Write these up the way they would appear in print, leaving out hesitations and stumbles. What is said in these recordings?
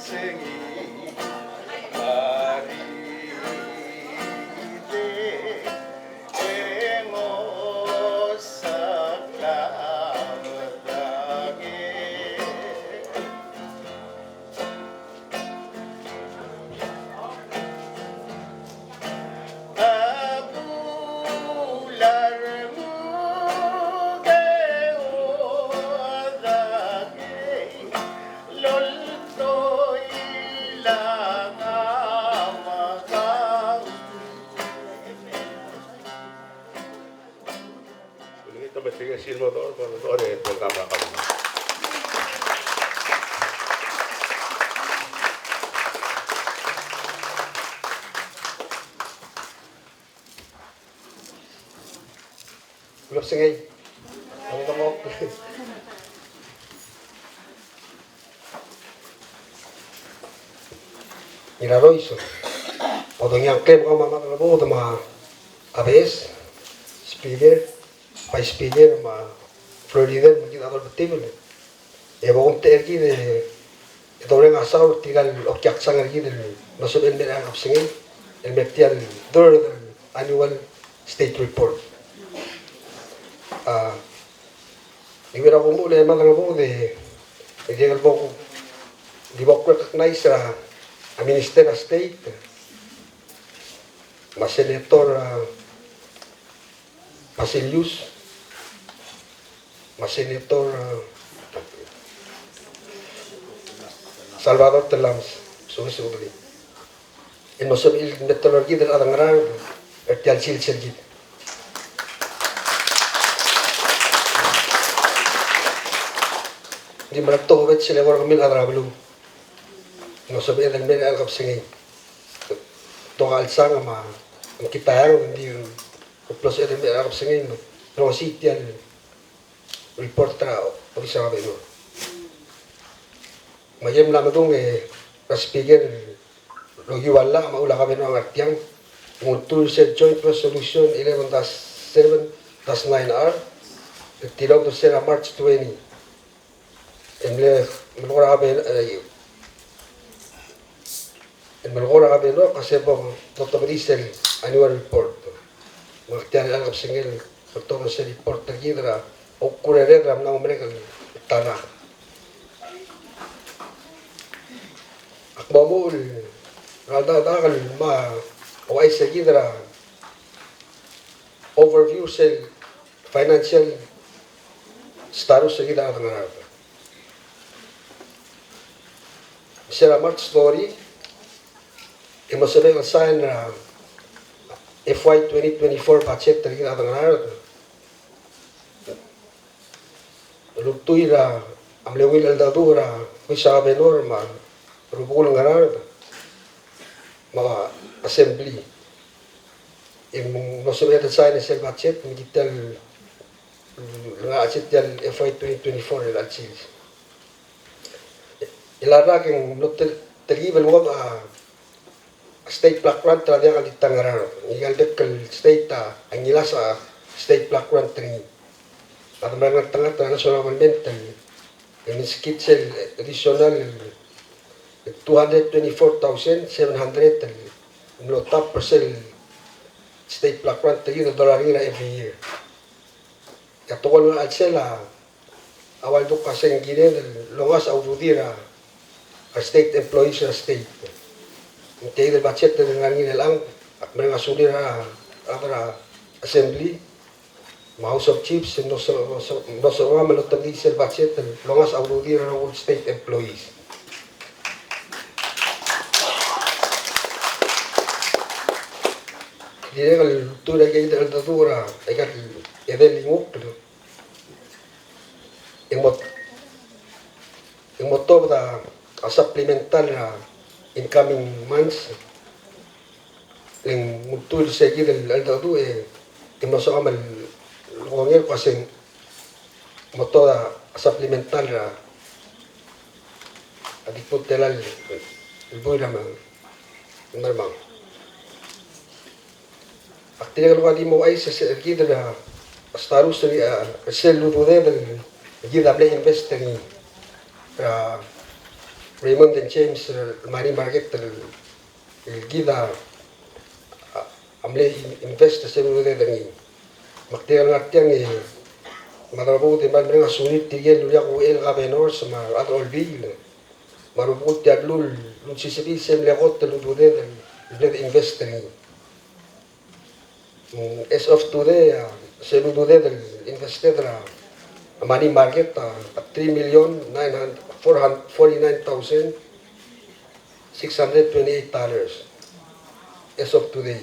absengi maride engos saklamdage abular mugeodage loltoy lang amakang. Ito ba sige silmo to? Ano yung programa ka mo? Belum sengay. Ang tamo. Iraro iso. Odong yang klaim ko mama ko ma ABS speaker, pa speaker ma Florida mungkin atau betul. Ya bagong tergi de ito rin asaw tigal okyak sang ergi de masuk el merang absengay el metial dur annual state report. Ibira ko muli mga mo de illegal po di ba recognize a Minister of State mas Senator Basilius mas Senator Salvador Telams susunod en nosotros el metodología del adangran ertial sil sergit di merakto bet sila war kamil adrablu no sabi el mer al kapsingi to alsang ma kitayang hindi plus el mer al kapsingi no sitial report tra o bisa ka beno mayem la madung speaker lo giwala maula ka beno ang artiang mutul se joint resolution 11-7-9R tirong to sera March 20 emle menora ben menora ben no kasi po totorisel annual report magtiyan ang singil totomo se report tagidra o kurere ram na umre kal tara akbamul rada dagal ma o ay segidra overview sel financial status segidra ang narata Sera March story, hemos sabido sign FY 2024 budget terkini atang narat. Luktuira amlewil aldadura bisa benorma rubul ngarat ma assembly. Hemos sabido sign sel budget digital nga budget FY 2024 el alchil. Ilara keng no tergivel mo state black run tadi akan ditanggaran igal dekal state ang ila sa state black run tri at mga tanga national governmental in skitsel additional 224,700 no top percent state black run tri $1 every year katulad ng adsela awal do kaseng gine longas aududira state employees sa state. Hindi del budget na nga lang at mga sulir na assembly, House of Chiefs, no sa mga malutang diesel budget longas aududira ng all state employees. Hindi nga lutura kayo ng aldatura ay kat edelingok yung motor na supplemental na incoming months yung mutul seguir el aldadu timoso amal longel kasi motor supplemental na adipot telal el boy naman normal aktigal ko di mo ay sa seguir na starus sel ludo del gidable investing Raymond and James money market gida amle invest sa lulo de dangi maktial ngatiang marabu de man nga sunit tigel luya ko el gabenor sa mar adol bil marubu tiag lul sisibi sem lekot lulo de invest dangi as of today sa lulo de invested money market $3,449,628 as of today.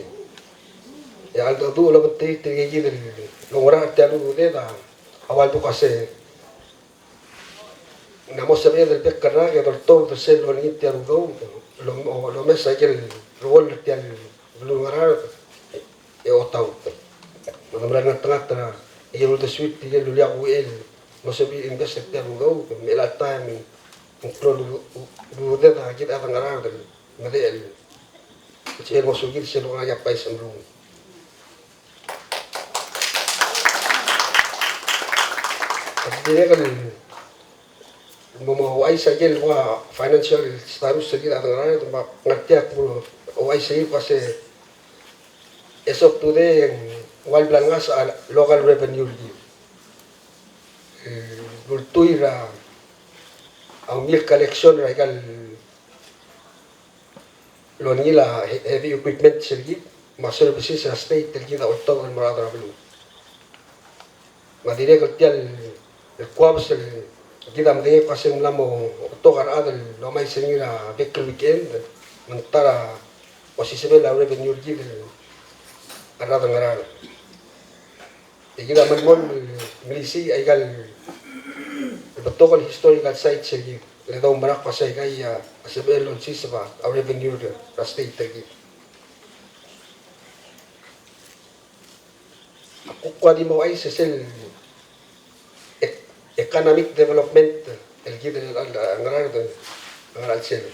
Ya aldo do la bete tigegi del longora tialu de da awal tu kase namo sabe del bekara que doctor de sel lo ni tialu do lo mesa que el rol tial longora e otau no nombra tanga e el de suite tigel lu ya el no se vi investe tialu do me la time un pro lu de da que avangara del model que el mosugir se lo haya país en rum. Dia kan memawai saja luar financial status sedikit atau lain tu ngerti aku awai saja pasal esok tu deh wal belangas local revenue di bertuira ambil collection rakan lo ni lah heavy equipment sedikit masuk bisnis state sedikit atau orang merata belum. Madire kertial el cuabs el kita mending kasi mlamo tocar adel lo mai sengira bekkel weekend mentara posisi la revenue gid arada ngarar kita menmon milisi aigal betul historical site segi le do marak pasai kai ya sebel on sisba revenue de state tagi aku kwadi mo ay sesel economic development el guide ngarar de ngaral sel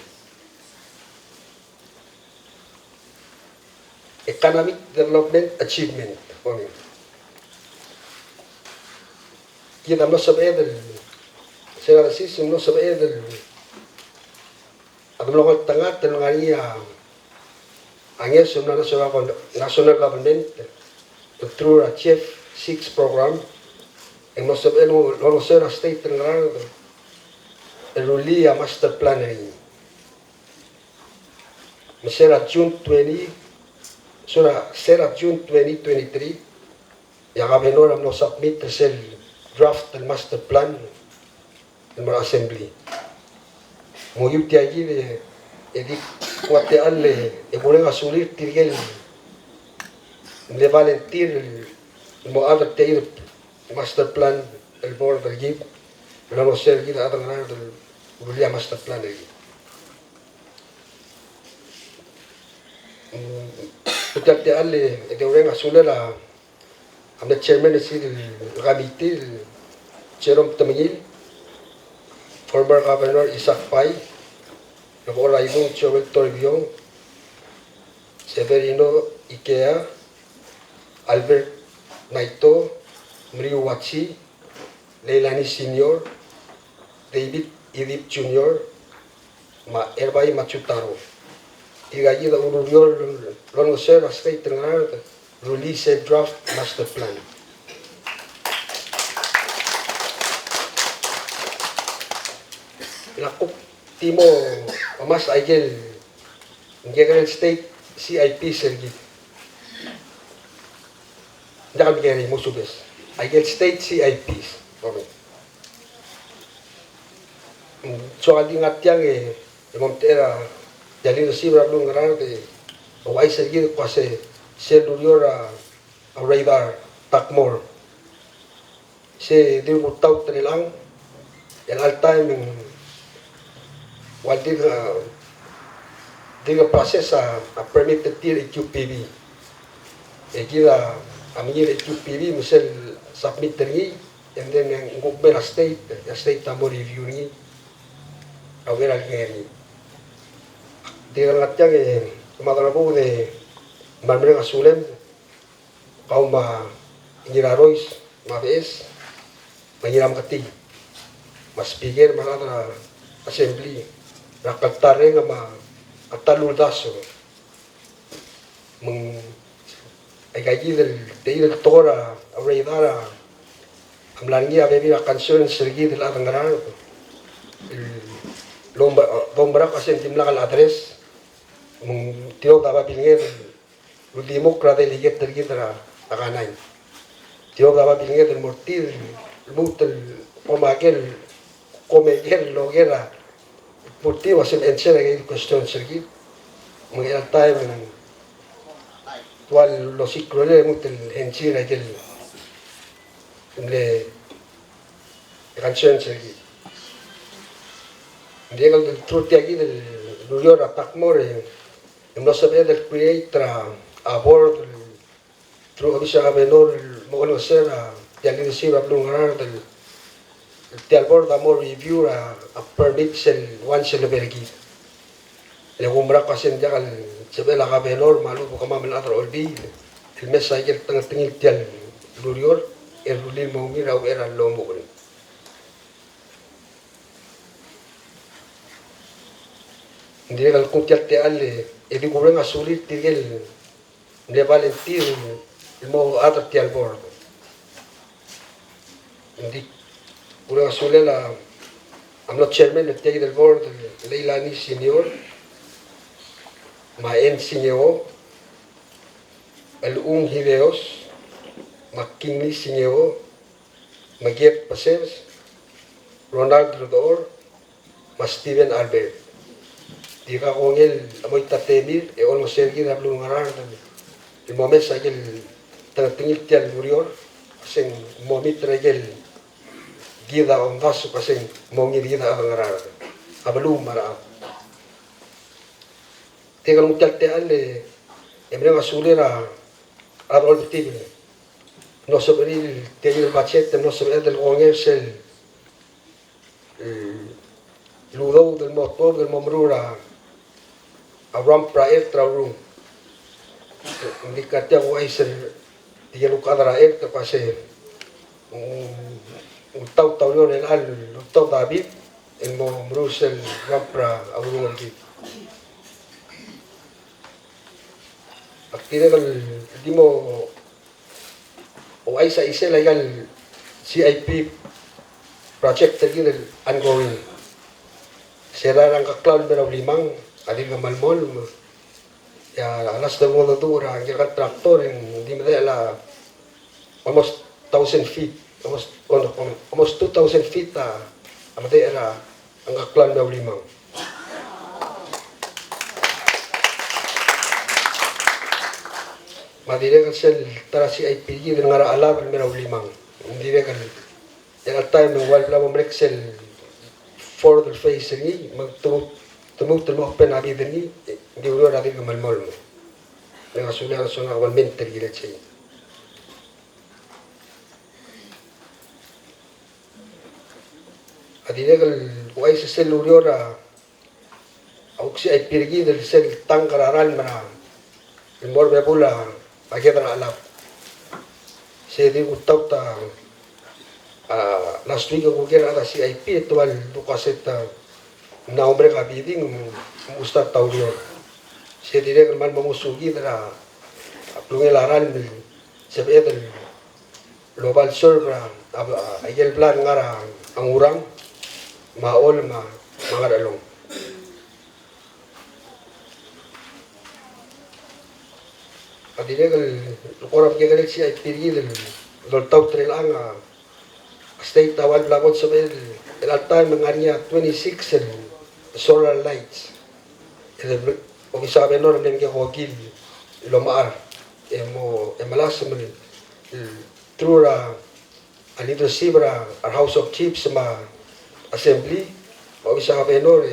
economic development achievement kami kita no sabe del será así si no sabe del adum lo tanga del ngaria angel sumna national government through a chief 6 program en no sabe lo será state ngarar el rulia master plan ahí será June 2023 ya gobernador no submit el draft del master plan del assembly mo yuti allí de edik kuate alle e ponen a subir tirgel le valentir mo adaptar master plan el board del gib no ser gib adaptar del rulia master plan ahí Putate alle e deureng asule la amne chairman isi del committee Jerome Tamil former governor Isaac Pai Nagora Ibong Joel Torbiong Severino Ikea Albert Naito Mriu Wachi Leilani Senior David Idip Jr. Erbay Machutaro Igaji da ururiol lono ser state tengar release a draft master plan. Lakop timo mas aigel ngegal state CIP sergi. Jangan bigari musubes. Aigel state CIP. Oke. Soal ngatiang montera jadi si belum ngerar de awai sergi kuase seluriora radar takmor se dir mutau trelang el alta en waldir diga proses a permit tir QPB e kira amir QPB misal submit teri and then yang gubernur state tamo review ni awera ngeri dia ngatang magalabu de marmere asulem kaum injira rois mabes menyiram keti mas speaker malada assembly rakatare nga ataluldaso meng ay kaji del tora areidara amlangi abebi concern sergi del arangaran lombra kasi timlakal address meng tio daba bilnger lu demokrata liget tergitra akanay tio daba bilnger del mortir mutel pomagel komegel logera mortir wasim encher ay question sergi meng el time tual los ciclones mutel encher ay le canción sergi Diego del trutti aquí del New attack more no sabía del creator a board true bisa menor mo ser yang ini sih belum ngarar del tial board more review a permit sel one sel bergi le gumbra pasen jangan sebela ka menor malu ko mamel atro olbi el message tengah tengil tial lurior el rulil mo mira era lomo ko Hindi kal kung tiyak ale, edi kurang asulit tigil, hindi valentir, mo atat tial board. Hindi kurang asulit la, I'm not chairman of the board, Leilani Senior, Maen Senior, Alung Hideos, Makingli Senior, Magiet Pases, Ronald Rodor, Mas Steven Albert. Di ka kongel amoy tatemir e olmo sergi na blung ngarar di moment sa gel tengil tial murior kasing momit regel gida on vaso kasing mongi gida ang ngarar abalum mara tegal mutal te ale emre masulera adol tibil no sobre tegil bachet no sobre del kongel sel ludo del motor del momrura Abram praer traurung hindi katya ko ay sir dialog kadara te kasi taw yon el al taw David en mo Brussel rampra aurung di akira kal di mo o ay sa isa legal CIP project tagi ongoing sera rang kaklaw beraw limang Adil nga malmol ya alas de modo dura ang kira traktor yang di la almost 1,000 feet almost 2,000 feet amade era ang kaklan daw limang madire kan sel tara si IPG ng ngara alaban meraw limang hindi kan yang time ng wal bla sel for the face ni tumutulog pa nabi dini di ulo natin kamalmol mo ng asulang suna wal mental gilat siya adina kal uay sa sel ulo ra auk si ay pirgi del sel tangkararan mana ilmor be pula agad ra alap siya di utaw ta last week ako kira ata si IP tuwal dukaset na hombre kapiding musta taurio se dire man mamusugi dara plungelaran sabi del global server ayel plan ngara ang urang maol mga dalong adire kal korap ke kal si ay pirgi del tau trelang state tawal blagon sabi el altar manganya 26 solar lights o isabe no nem ke hokil lomar emalas mo trura alito sibra our house of chiefs ma assembly o isabe no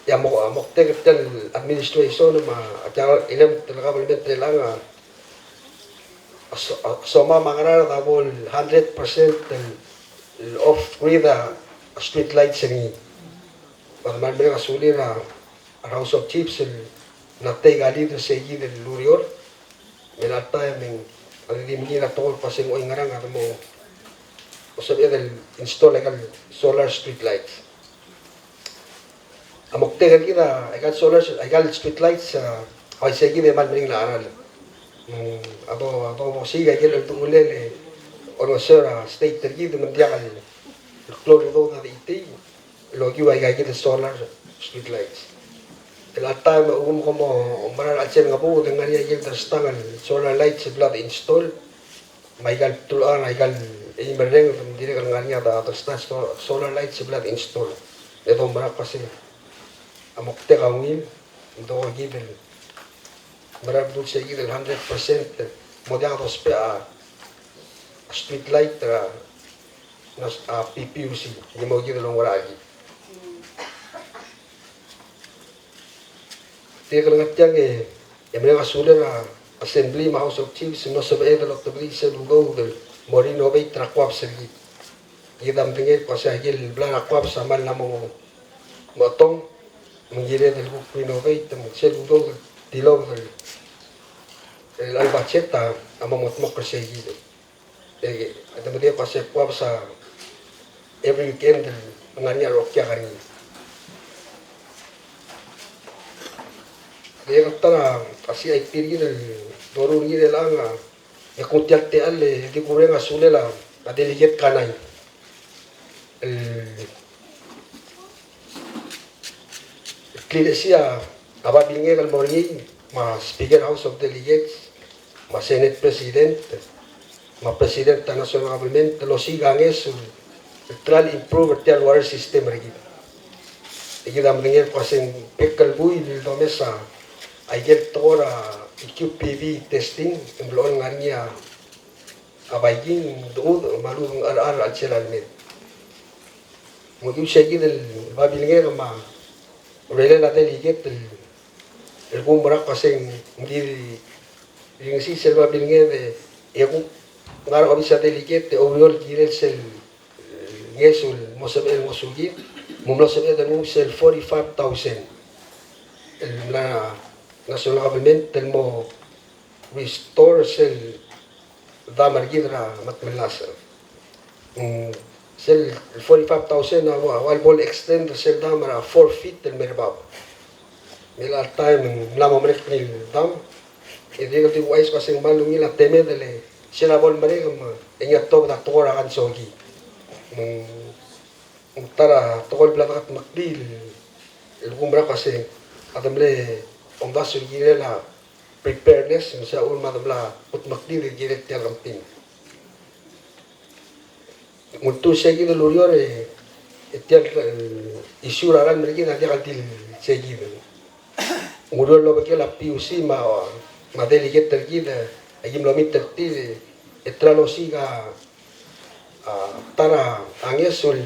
ya mo tel administration ma atya ilam talaga balmente lang soma mangara dabol 100% off grid street lights ni Parman mereka sulit House of Chiefs natay gali do sa igid del lurior menata yang ang dimini na tol pasing o ingarang at mo usap del install like solar street lights amok te kita ikan solar ikan street lights ay sige de man mering la aral abo mo siga gel tu ulele ono sera state tergi de mendia kal kloro do na iti lo ki wa ga solar street lights el time como umbra achen ngapu dengan ya gel terstangan solar lights blood install maigal tulan maigal imereng dire kan ngania da solar lights blood install itu umbra pasti amok te kaungin do gibel marab dul se gibel 100% modern dos pe a street light nas a PPUC ni mo gibel long waragi te kalau ngatjang mereka sudah assembly house of chiefs no sabe de lo tabli se lugo del morino be trakwap sergi idam tingel pasal gil blan akwap samal namo motong mengira del grupo innovate muxel udol dilog el albaceta amamot mo perseguido ada dia pasal kuap sa every weekend mengania rokya kani dia kata así hay pirgi del dorun ni del anga ya kuntial te alle di kurenga sulela adeliget kanai Iglesia ababingel al morir ma Speaker House of Delegates ma Senate President ma Presidenta National Government lo sigang eso tral improve the water system regi igidam ngel pasen pekal bui di domesa ayer tora QPV testing emblon ngania abaygin do malu ar al met mo yu segi del babingel ma Rela la delegate el gumbra paseng di ring si selva bilnge de egu ngar obisa delegate overall girel sel ngesul mosabel mosugi mumlo sabe de sel 45,000 la national government el mo restore sel damar gidra matmelasa sel 45,000 awal bol extend sel dam 4 feet el merbab mila time lama merek nil dam e diga ti wais paseng malu mila teme dele sel bol merek enya to da tora kan sogi tara tokol blakat makdil el gumbra paseng adamle ondas girela preparedness misa ul madamla ut makdil giret tialampin Untuk segi de lurior etial isu raran mereka nanti akan til segi de. Ngurul lo bagi la PUC ma delegate tergi de agim lo mit terti etralo siga tara angesul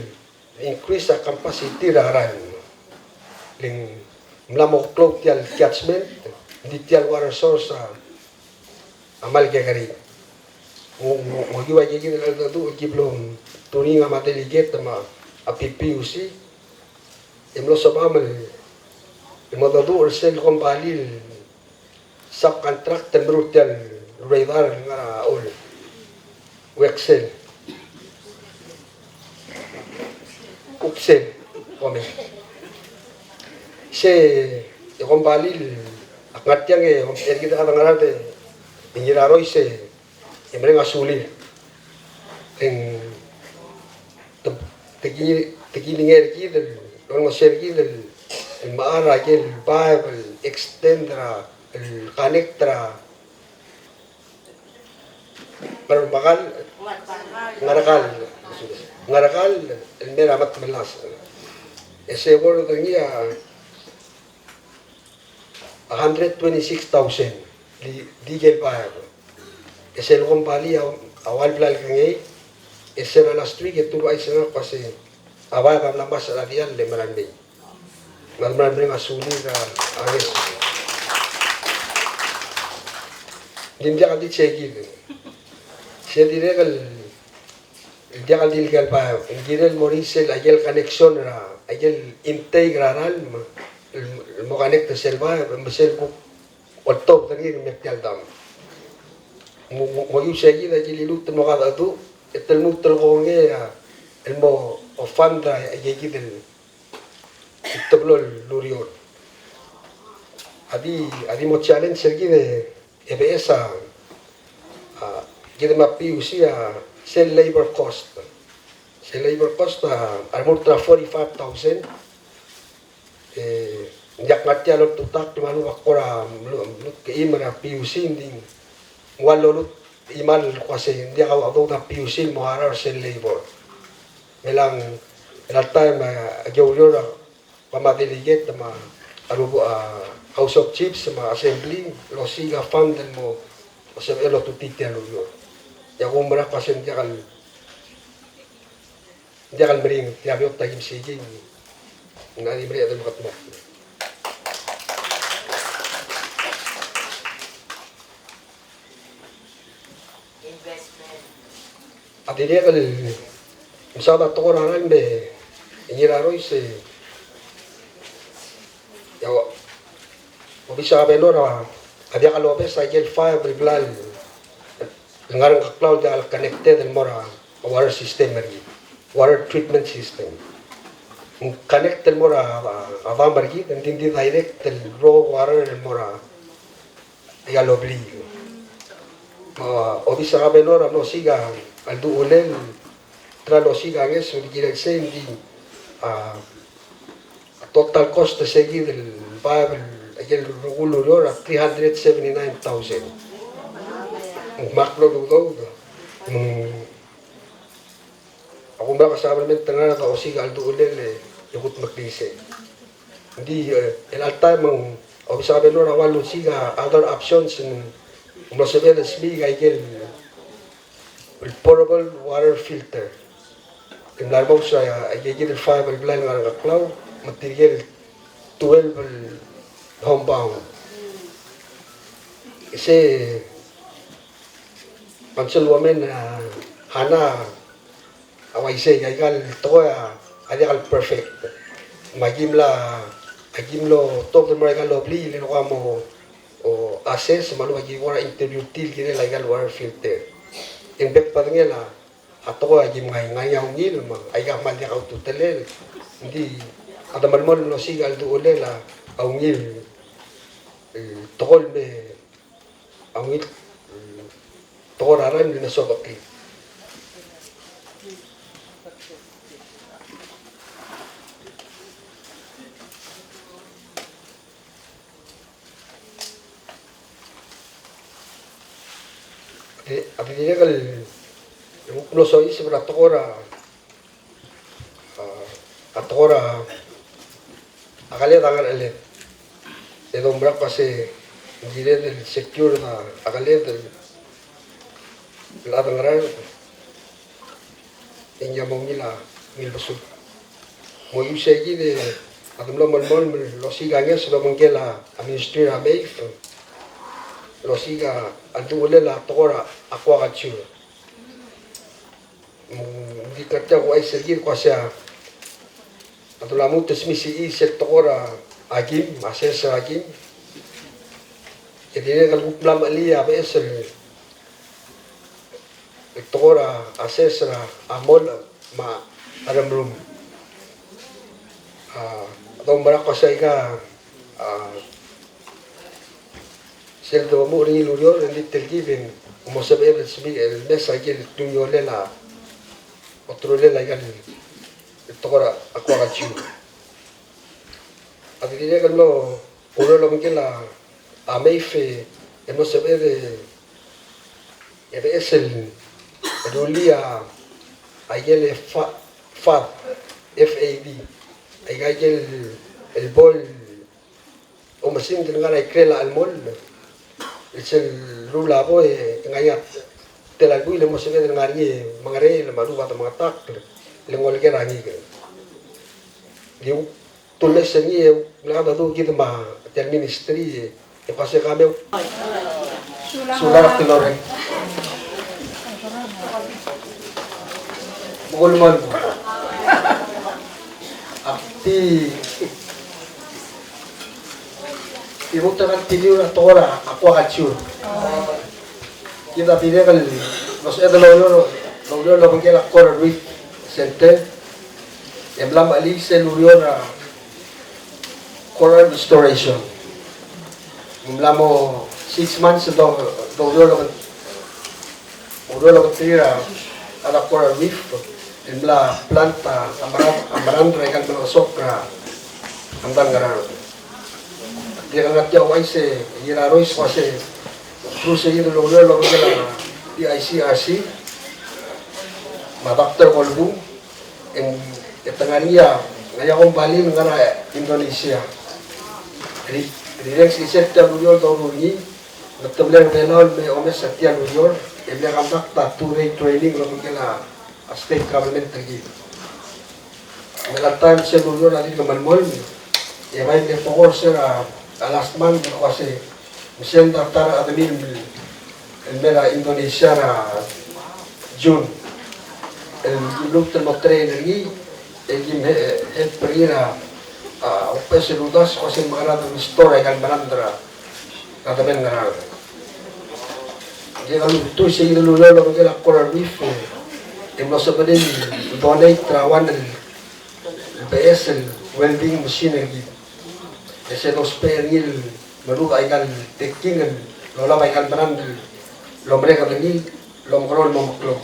increase a capacity raran ling mlamo clock tial catchment di tial water source amal gagari. Mo giwa gigi de tu giblom turinga ma delegate ma a PPUC emlo sabamal emodadu ursel kombalil subcontractor brutal radar nga ol wexel kuksel kome se kombalil akatiang kita kadang-kadang te ingiraroy se emre ngasuli en tegilinger del lo sergi del el maara el bible extendra el connectra pero bakal ngarakal el meramat melas ese bolo tenía 126,000 di gel bible ese el compali awal blal kangay ese era last week itu ay sana kasi awal kam lambas sa dial le marandi malman asuli ka agis ginja ka di chegi se direkal dia ka dilgal pa ngirel morisel ayel connection ra ayel integral mo connect selva mesel ko otop tagi metal dam mo yu chegi da jililut mo ka adu etel mutel konge el mo ofanda yegi del itablol lurion. Adi mo challenge lagi de EBS kita mapiu siya sell labor cost. Sell labor cost almor tra 45,000. Nyak ngatya lo tutak di manu wakora ke imana PUC ding walo imal kasi dia kaw abong na PUC mo harar sell labor. Melang time agyo pamadiligit ma House of Chiefs ma assembly lo siga fund mo kasi elo tutitian lo. Ya kumara kasi dia kal mering tiabot tagim sige ngani meri adal katmo. Investment. At dia kal misaba to korangan be ingiraro ise ya bisa benora adia kalobe cycle 5 riblal ngarang cloud al connected el mora water system mergi water treatment system connect el mora ava mergi dan tindi direct el raw water el mora ya lobli o bisa benora no siga al du ulen tra lo siga nges so di sendi total cost de seguir el viable el regulador a 379,000 maklo do ako ba kasama naman tangan na o siga aldo ulele yukot magdise hindi el alta mang o sabi no rawalo siga other options and masabi na sbi gay portable water filter yung larbaw sa agigil 5 plan nga kaklaw material 12 homebound kasi pansulwamen hana away say kal to adi kal perfect magimlo top mo kal lovely lino ka mo o assess manu agi wara interview til kini legal water filter in back pa ngela ato ko agi ngayaw ngil ma ay ka mal ka tutelel hindi ada malmol no sigal do ulela aungil tokol me aungil toraran na sobaki abili kal yung puloso is beratokora atokora akali tangan alit itu berapa sih jadi del secure na akali del latang ran inya mongila mil besuk mo yuse gide atum lo mon lo siga nges lo mongela administrator abeif lo siga adu lela tokora akwa kachu di kerja ko ay sergir ko siya atulamu tesmisi tokora agim ases agim jadi kalau plan ali abes tokora ases amol ma adam room atau merako saya sel do mo ringi lurior ndi tergiven mo saber sbi el message el tunyo lela otro lela gan tokora akwa kachu adire kalau ulo lo mengela ameife no saber es el rolia ayele FAD ayel el bol o masin dengan ay krela al mol es el rula boy ngayat telagui le mo saber ngari mangare le maru bata mangatak le ngol ke rangi ke diu tulis ni nada do gitu ma tel ministry e pase kami sulara tilore bugol akti ibu tekan tili una tora aku kacur kita pilih kali los lo mengkela kor ruit sente yang belum ali selurior coral restoration. Mula mo 6 months do lang tira ala coral reef mula planta amarandra ikan sokra andang garan. Dia ngat jauh ay se irarois kasi terus itu lo kala ICRC madakter kolbu en etangania ngayakong bali ngara Indonesia. Rex isetta luyol doruni natabler benol me omes satya luyol ebler ambak ta ture training lo kala state government tagi. Nagatan siya luyol ali kamalmol e may me pokor siya last month kasi Michelle daftar admin mera Indonesia na June el grupo de trainer ni el perira opes ludas kasi magana ng story kan manandra kataben ngaral dia lalu tu siya lulu lo kaya coral reef em lo sabanin donate trawan el PS el welding machine lagi ese los peril baru aikan taking lola aikan banan lo mereka lagi lo mkrol mo mklo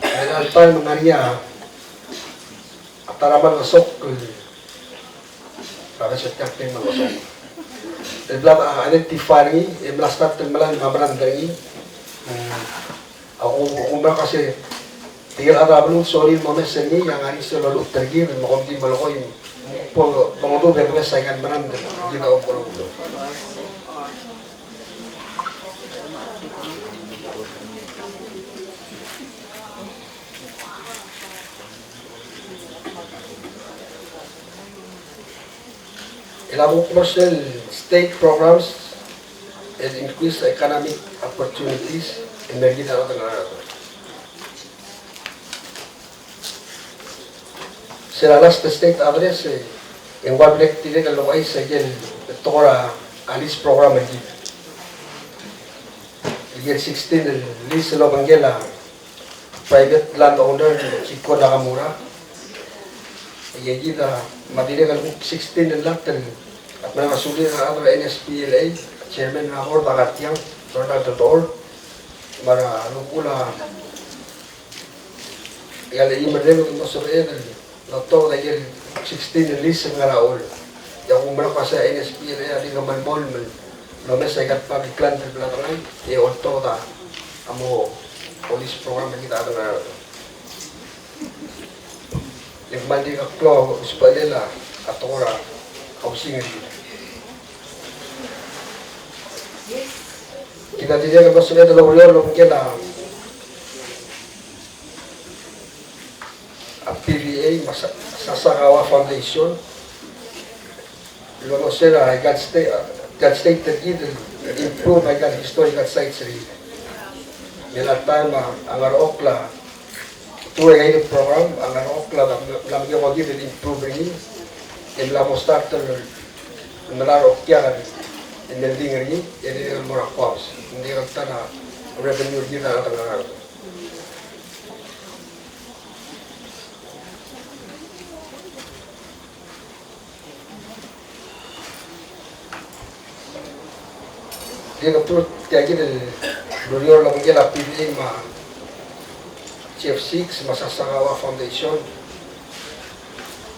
dengan tal mengaria ataraman masuk para setiap tim masuk dalam identify ni emlastat malan mamran dari aku kasi tinggal ada belum sorry momen seni yang hari selalu tergir mau di malokoy pengodo bebas saingan beran kita obrol. Elaborate commercial state programs and increase economic opportunities in the Gita Sila last state address yung one black tili ka luway sa yan tora alis program lagi. Yan 16 list lo banggela private landowner si ko Nakamura. Yan kita madili ka 16 latin at mga suli na ano NSPLA chairman na or Bagatyang Ronald Dor mara lukula yala imadelo mo sa Noto dahil 16 list ng araol. Yung kumara pa sa NSP na di naman mall no mes ay kat pa biglan sa belakang ay orto ta amo police program kita ada. Yung mandi ka klo spalela atora housing kita tidak ka basunya dalawa lo kaya PVA Sasakawa Foundation lo sera ay God State tergid improve ay God historical sites rin nilatama ang Arokla ito ay ngayon program ang Arokla lamagyan ko din improve rin yung lamo starter nalarok yan yung building rin yan yung mga costs hindi rin na revenue rin na natangarap. Dia betul tiada del Durior lang gila PBA ma Chief 6 Masasakawa Foundation.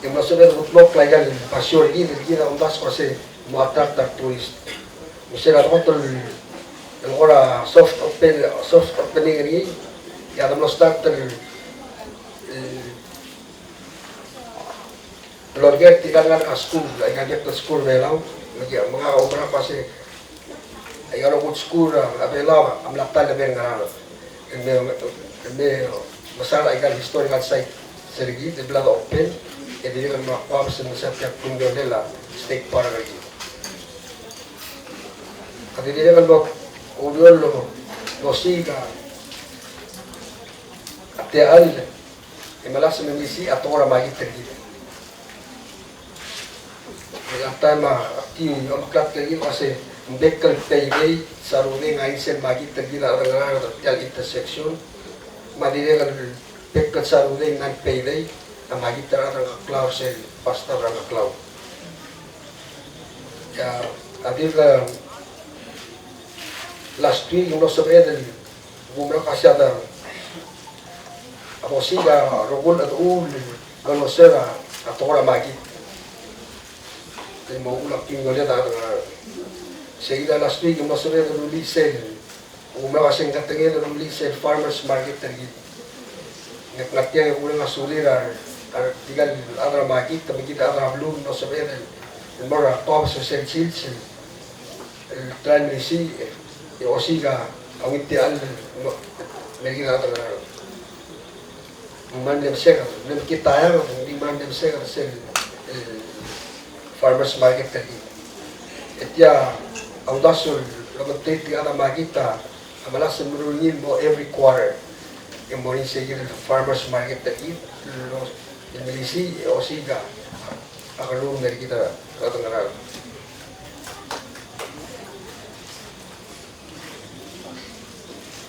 Yung masunod utlok layan pasyor ini gila undas kasi muatak tak tourist. Misal ako tol yung ora soft opening ini ya dam start ter lorget tigangan school layan dia school belau lagi mga obra kasi ay ano good school abela am laptal na ben ngaro ende masala ay historical site sergi de blado open e di mga pubs sa Satya Kundonela state park lagi kadi dia kan bok udiol lo siga ate al e malas mengisi atora magi tergi ya tema ti om klat lagi kasi Bekal payday saruni ngayon siya magi tergila orang hotel intersection madire kan bekal saruni ngayon payday ang magi terang cloud sel pasta orang cloud Ya, adir last week yung nasa edel, bumra kasi ada ako siga rogol at ul galosera at ora magi. Kaya mo ulak yung galit at sige last week yung nasa edel release bumra kasi ng katangin ng release farmers market tagi. Naglatya yung ulang asulira tigal ada magi tapi kita ada belum nasa edel. Mora tops sa seats try me see yung osiga ang itial may ginagawa na mandem sega nem kita ya di mandem sega sa farmers market tadi etya ang dasol lagot titi ada magita amalas merulin mo every quarter yung mo ni sige farmers market tadi yung milisi osiga akalung dari kita atau nggak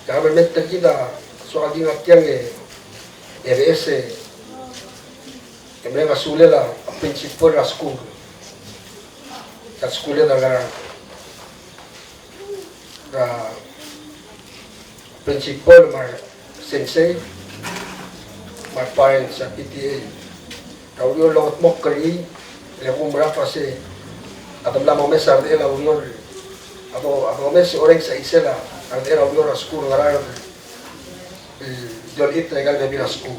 kami mental kita soal di ngatiang RS yang mereka sulit lah prinsipal la school dah prinsipal mar sensei mar parents sa PTA kalau dia laut mok kali lepas berapa sih atau lama mesar dia lah union atau mes orang sa isela ang era union school ngaran jol it legal de school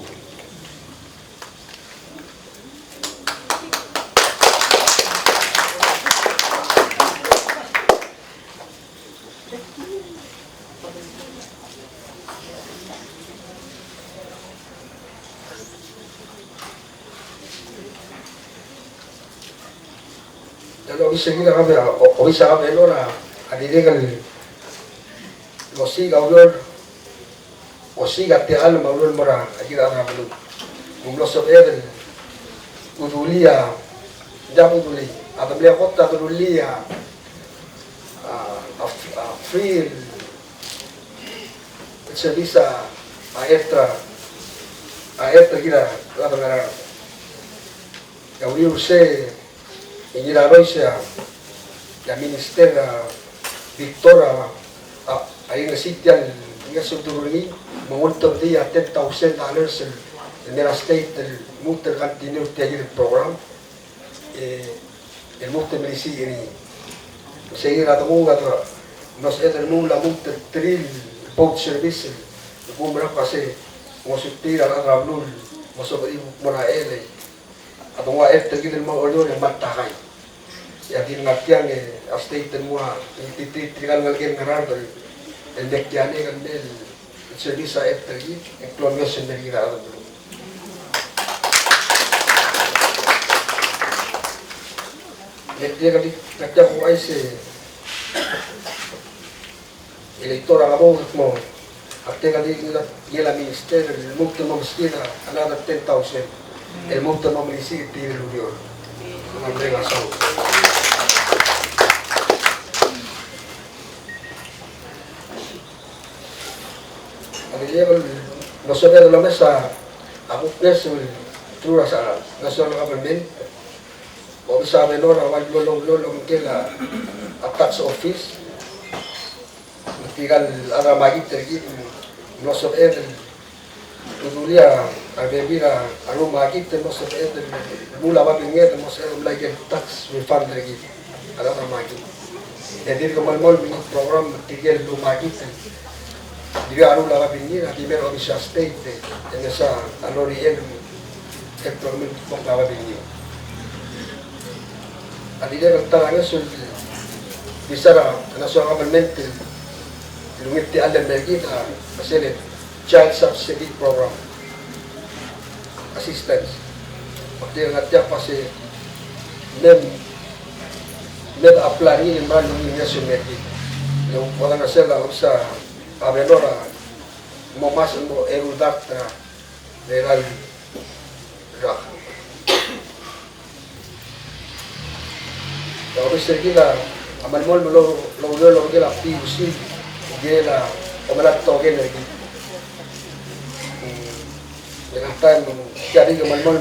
Kalau bisa kita kami, bisa kami lora, adidikan osi gaulor, osi gati al maulur mora, kita ada belum, mungkin edel, udulia, jam uduli, atau beli kota udulia, free, bisa aetra kita ada nara, gauli use ini Roysia, ya minister Victoria, ayun nasitian nga suduruni mengultog dia $10,000 nila state muter continue tiagir program el muter milisi ini seguir a tomu gato nos eter nula muter tril boat service kumra pase mo sutira la rablul mo sobri mona ele atau nga kita mau order yang matakay ya din ngatiang state mo tititrikan ngalgen ngarar el dektiane kan del service sa eftergi employment dari kita dulu dia kan kerja ko ay se elector ang mo at kan dia minister el mukto mo meskina another 10,000 el monto no me dice que tiene el unión no me entrega solo al llegar no se ve de la mesa a buscar su trura sa national government o sa menor a wag lolong que la tax office tigal ara magit tergi no se ve Tudulia agembira aroma kita nos et mula babinget nos like tax refund lagi ada magi jadi kemal program tigel lu magi dia aru la babinget di mero bisa state en esa alori el program con la babinget adile talanga sul bisara national government lumiti allen belgita paselet child subsidy program assistance pati ngatya pa si nem apply ni man ni national yung wala na sila sa abenora mo mas mo erudat na legal rak pero bisa kita amal mo lo gila PUC gila o malat to gila dengan time jadi kemal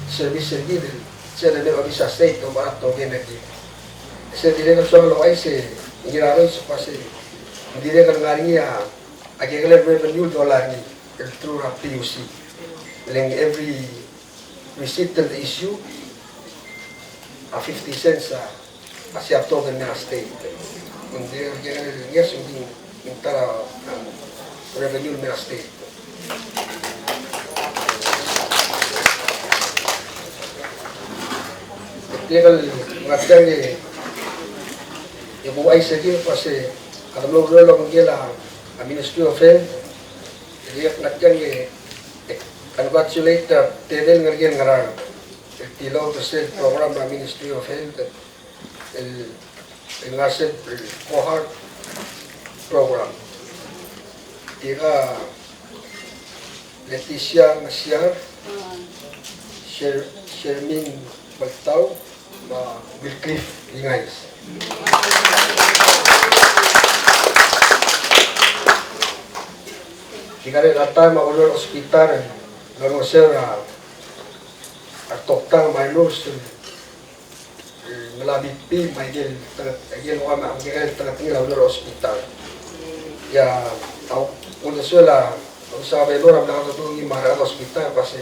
service gitu saya ada bisa state o malat to gila se dire ka so lo ai se ngiraro so pase dire ka ngari ya agegale revenue dollar ni through a PUC leng every receipt that they issue a 50 cents hacia todo el state donde yes yung tara revenue del state. Legal ngatang yung buhay sa iyo kasi kadang lo menggila a Ministry of Health dia ngatang congratulate tedel ngergen ngarang tilo persen program ng Ministry of Health el ngasip cohort program ika Leticia Ngasiar Shermin Baltao ma Wilcliff Ingais. Jika datang maulur hospital, lalu saya artokta minus melabipi maigil orang maigil tengah laulur hospital. Ya, untuk saya sahabat orang dah tu imara hospital pasti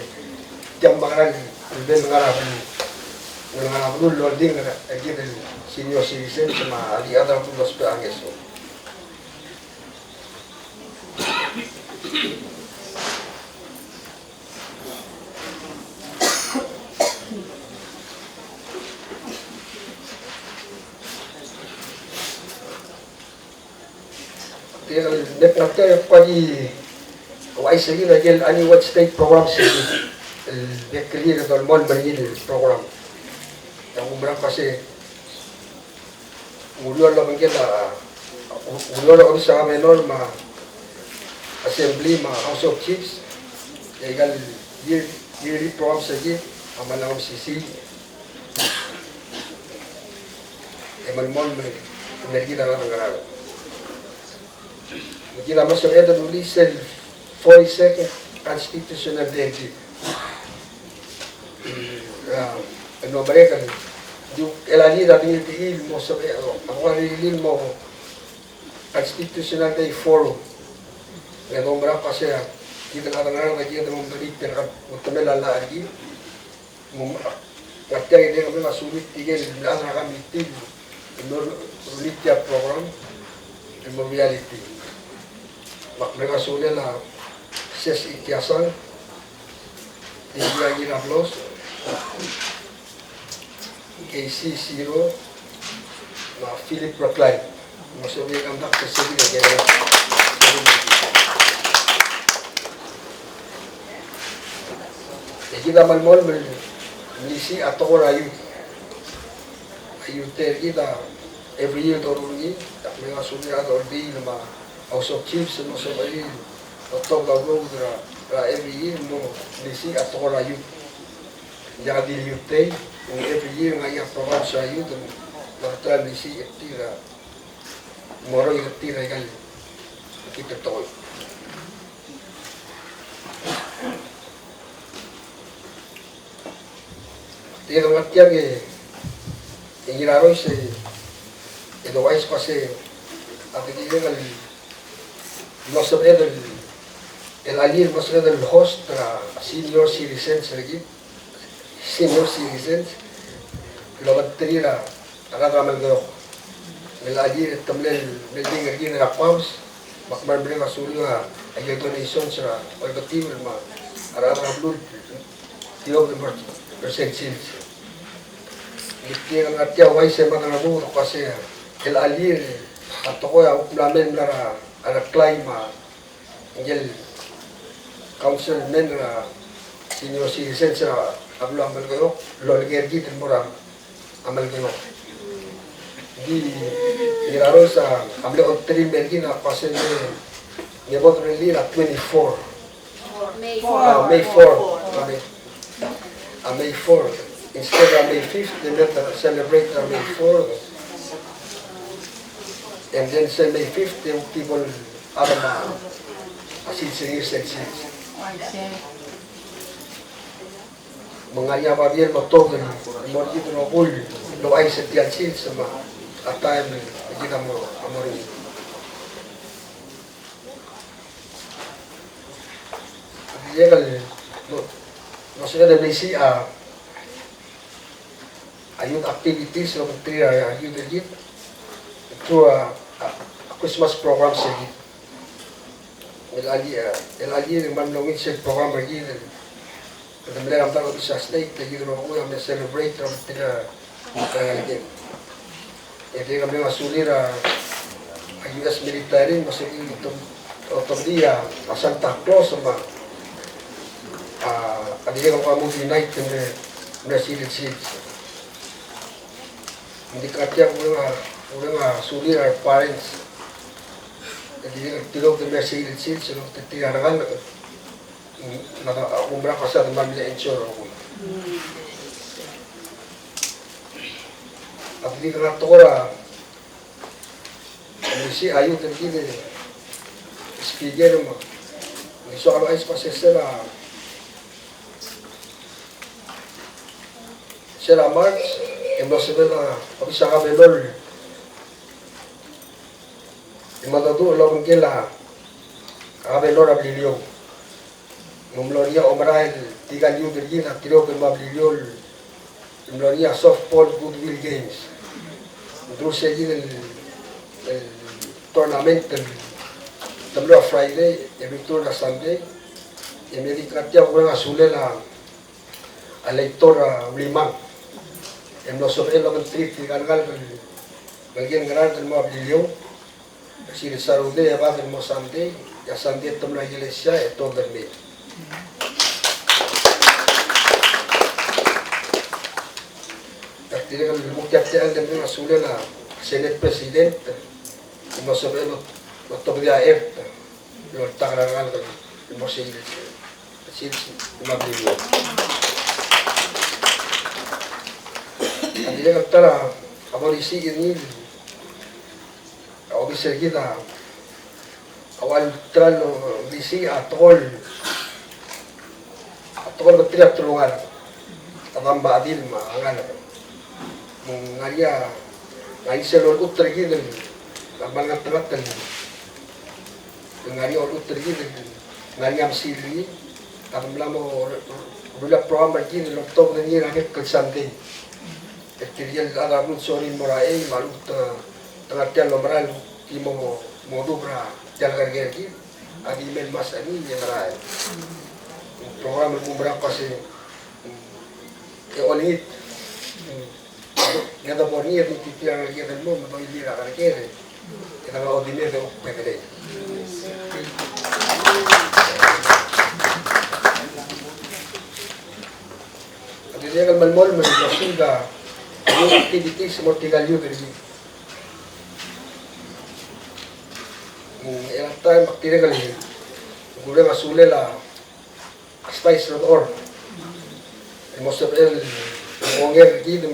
jam makan lebih mengarah dulu loading lagi dari senior citizen sama di ada pun hospital angeso. Nanti pagi wai segi lagi ani what state program segi bekli ke dolmon beri program yang berapa sih ulur lo mungkin ulur lo usaha menor ma assembly ma house of chiefs ya gal yearly program segi amalang sisi emalmon energi dalam negara. Kita masuk ada tulis el 42nd constitutional day. No mereka el ali dari il mo sabe ako rilil mo constitutional day forum. Ya nombra pasya kita kadang-kadang lagi ada memberi terhadap utamela lagi. Waktu ini kami masuk tiga bulan kami tim menulis program reality. Mereka sudah lah ses itiasan lagi nablos KC0 na Philip Procline maksudnya kan tak kesini lagi jadi kita mal melisi atau orang ayu kita every year dorungi tak mereka sudah ada di nama House of Chiefs no sa bayi otog lago ra every year no lisi at orayu ya di yute every year nga ya program sa yu to marta lisi tira moro tira gal kita to tira matya ge ingiraro se edo wais pase ati gal Nos el ayer nos el host para senior citizens lagi senior citizens lo bateria agak ramai gero el ayer también el ding lagi na paus makman bring asulia ayo donation sa olgativ ma agak ramai tiyo de percentage Dikti ang atya wai se maganabu kasi el ayer atau ya uplamen lara anak klima ngel councilman na senior citizen sa ablo amal kayo lolgergi din mura amal kayo di nilaro sa amlo otri mergi na pasen ni nebot reli na 24 May 4 May 4 instead of May 5th they let celebrate May 4 and then say May 5th, the people are asisiris. Mga yababiyan mo to, mo dito no kul, lo ay sa tiyansin sama atay kita mo amori. Dia kan maksudnya dari si ayun activities ng tira ayun dito itu Christmas program sih. Elagi naman nungin sa program lagi. Kada mala ang tawag sa state lagi ro ko ang celebrate ang tira lagi. Jadi kami masulir US military masih itu otro dia a Santa Claus sama kadiya ko kamo unite na silid-silid. Hindi katya ko nga sulir our parents. Jadi tilog na silid-silid sa titiragan naka-umbra ka sa naman nila ensure ako. At hindi ka natukura si ayun din din speaker mo. So ano ay spasesera sila March emosibela abisa ka belol imadadu lo kila ka belol abilio Mumloria Omrail tiga new Virginia tiro ke Mabliol Mumloria softball goodwill games terus seguir el tournament el tamlo Friday e victoria Sunday e mi dikatia una azule la electora Limang en los sobre lo mentri gangal bagian ganar del Mabliol si el salude va del Sunday ya Sunday tamlo iglesia e todo el mes. Tiene que muchachos de una sola ser presidente y no se ve los todavía ERTA lo está grabando no sé decir más bien tiene que estar a morir ni a obedecer guida awal tralo disi atol berteriak lugar tambah adil mah angana mengalia ngai selol utter gidel tambah ngatrat ngari ol utter gidel ngari am sili tambah mo rula program gidel laptop ni raket kesante ekterial ada mun sori morai malut tengah lomral timo modubra jalan gergi adi men mas ani yang rai program beberapa sih oleh yang ada borni itu tiang lagi ada mau mau ini lah kan kere kita mau dinner deh pegede jadi dia kan malmol menjadi dah aktivitas semua tinggal juga di sini yang time aktifnya kali gue masuk lah spice.org hemos el monger aquí de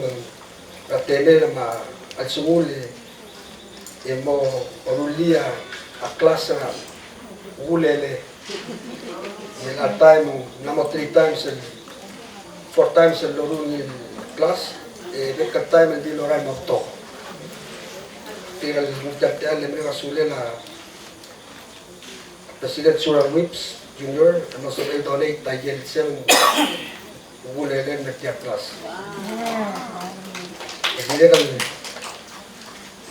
la tele ma al sumuli hemos orulia a clase ulele en la time namo 3 times 4 times el loruni class e de ka time el dilorai mo to tira el muchacho le me basule la president Sura Whips Junior, no se ve donate taller 7 ulele metia class. Jadi kan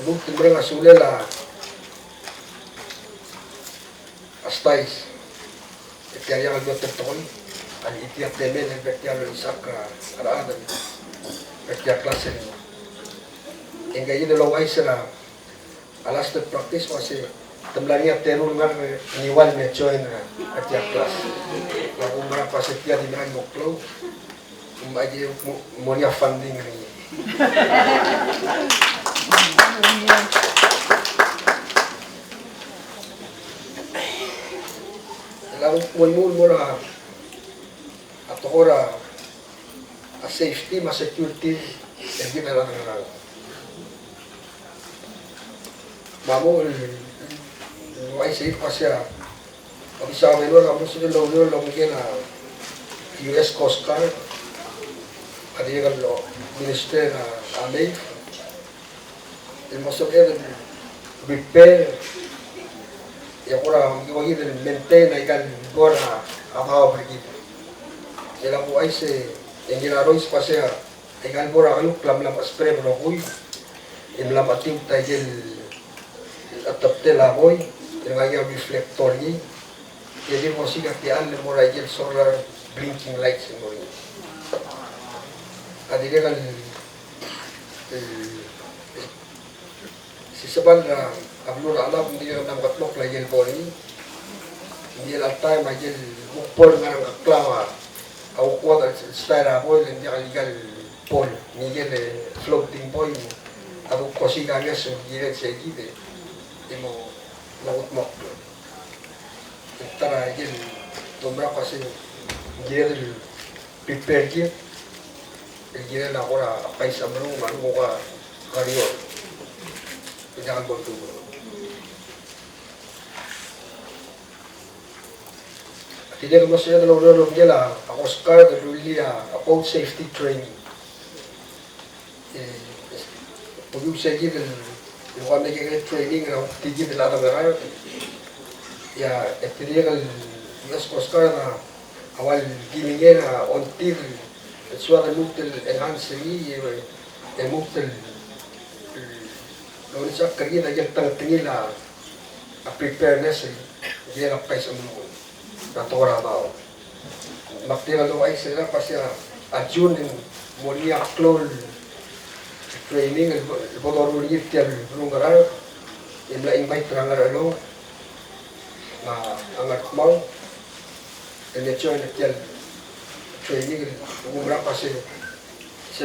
bukti mereka sudah lah astais. Ketika yang ada tertolong, ada itiap temen yang ketika lo isaka ada ketika kelas ini. Hingga ini lo waisera alas terpraktis masih temblanya terus ngar niwal mecoin ketika kelas. Lagu berapa setia di mana moklo, aja mau funding ni. Lalu mula atau ora a safety mas security yang kita lakukan. Mamu ay safe pasya. Bisa menor kamu sudah lalu mungkin US Coast Guard. Ada yang lo minister ambil el mosok el repair ya kura iwagi del maintain ay kan gora abaw pergi ela po ay se yang ginarois pa siya ay kan gora kayo klam lam spray bro kuy im lam ating tayel atap tela boy yung ay reflector ni jadi mo siya kian mo ra gel solar blinking lights mo rin adi kan si Saban na ablur alam hindi na nang katlok la gel bol ni hindi la time ma gel mukpor nga ng kaklawa au kuat stara boy hindi ka legal pol ni gel floating boy aku kosi kanya so gile segi de imo laut mok tara gel tombra kasi gel prepare gel gel na ora paisa manu manu ka kariyo jangan bertunggu. Tidak kemudian lalu gila, aku sekarang dulu about safety training. Perlu saya gitu, bukan lagi training, aku tinggi di ladang merah. Ya, dia kan, ya sekarang awal gini na ontir, suara mutel enhance ini, mutel Lalu siya kerja na yung tangtingin na preparedness dia na pa sa mga natura ba makti na ay sila pa siya adjun ng muli aklol training bodoro ni tiar rungaral imla invite rangar alo na angat mau ele join tiar training umra pa siya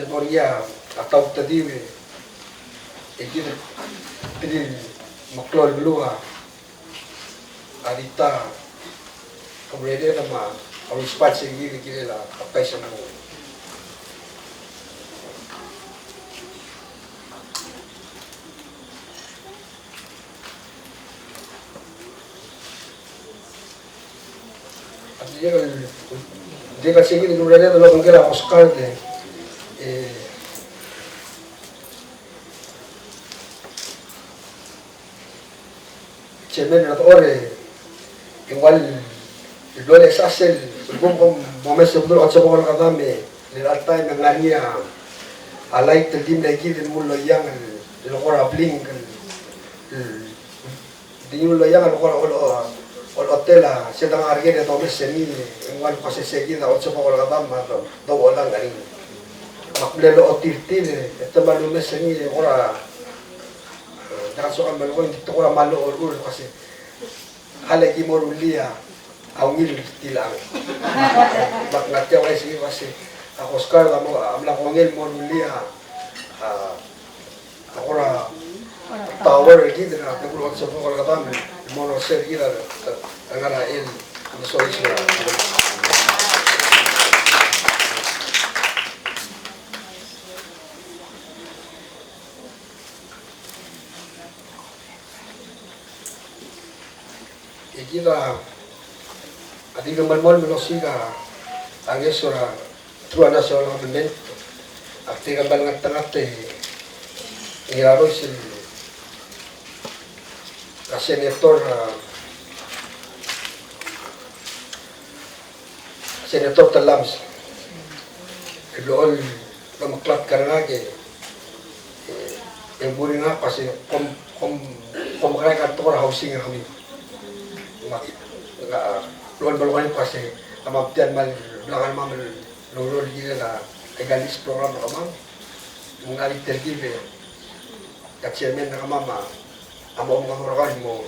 moria atau tadi Jadi, maklol dulu adita kemudian nama harus cepat sendiri kira lah apa semua. Dia kasi ini kemudian kalau mungkin Oscar deh. Chairman at ore igual dole sasel bum momes sebelum atsa bawal kadame ni alta ng ngania alay tedim lagi din mulo yang lo ora bling di mulo yang lo ora hotel sedang arge de tomes seni igual kasi seguida atsa bawal kadama do wala ngani maklelo otirtil etamalume seni ora Nakasukan malukon dito ko na maluor kasi halagi mo rulia ang ngil tilang. Baknatya ko kasi ako Oscar mo amla ko ngil mo rulia ako na tower gitu na nagulot sa mga katang mo no ser gila ang arail ang soisya. Kita adi kemalmol melosiga agesora trua nasional government akti kambal ngat-ngate iraros senator Talams kedool maklat karena ke yang buri nga pasi kom kaya kantor housing kami luan baluan kasi amabtian mal belakang mamal lolo gila na egalis program na kamam mga intergive at chairman na kamama amo mga murakan mo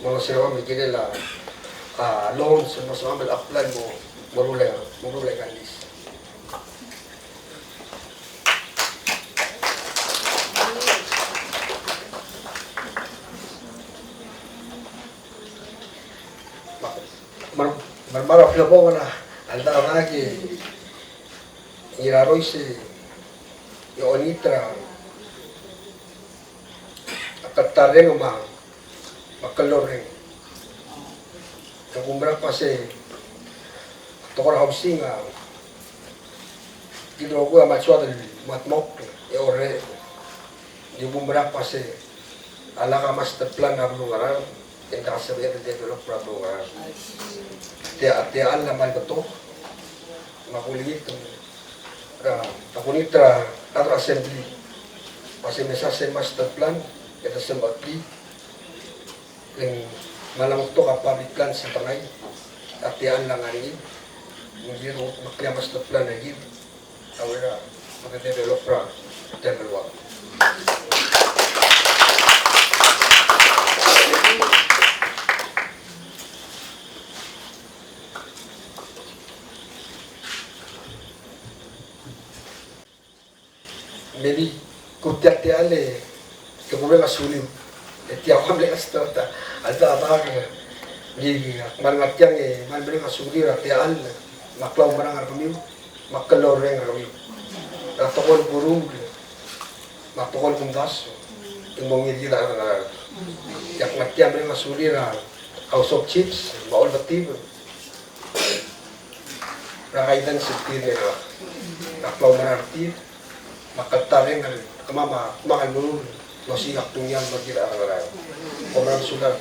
mga sirawa may gila la loans mo sa mamal apply mo marulay galis marmarap na po na alda lagi iraroy si Ionitra akatareng makaloreng kagumbra pa si tokor housing kido ko amatsuwa del matmok e ore Di beberapa sih ala ka master plan na lugar yang kasabi at develop na lugar. Tiaan naman ba ito? Makuligit takunitra at assembly. Kasi may sa master plan ito sa batli. Yung malamok to ka public plan sa tangay. At tiaan lang nga rin. Yung zero makliya master plan na yun. Awira mag-develop na dalawa. Maybe kutiak tiale kemudian sulim tiap hamle astota alta abag di mangat yang man beri kasuli ratian maklau barang kami makalor yang kami ratokol burung matokol kundas yung mongil gila yak matiam beri kasuli ra house of chiefs maul batib rakaitan setir maklau barang ratib makataring kamama makan dulu masih waktunya bagi orang-orang sudah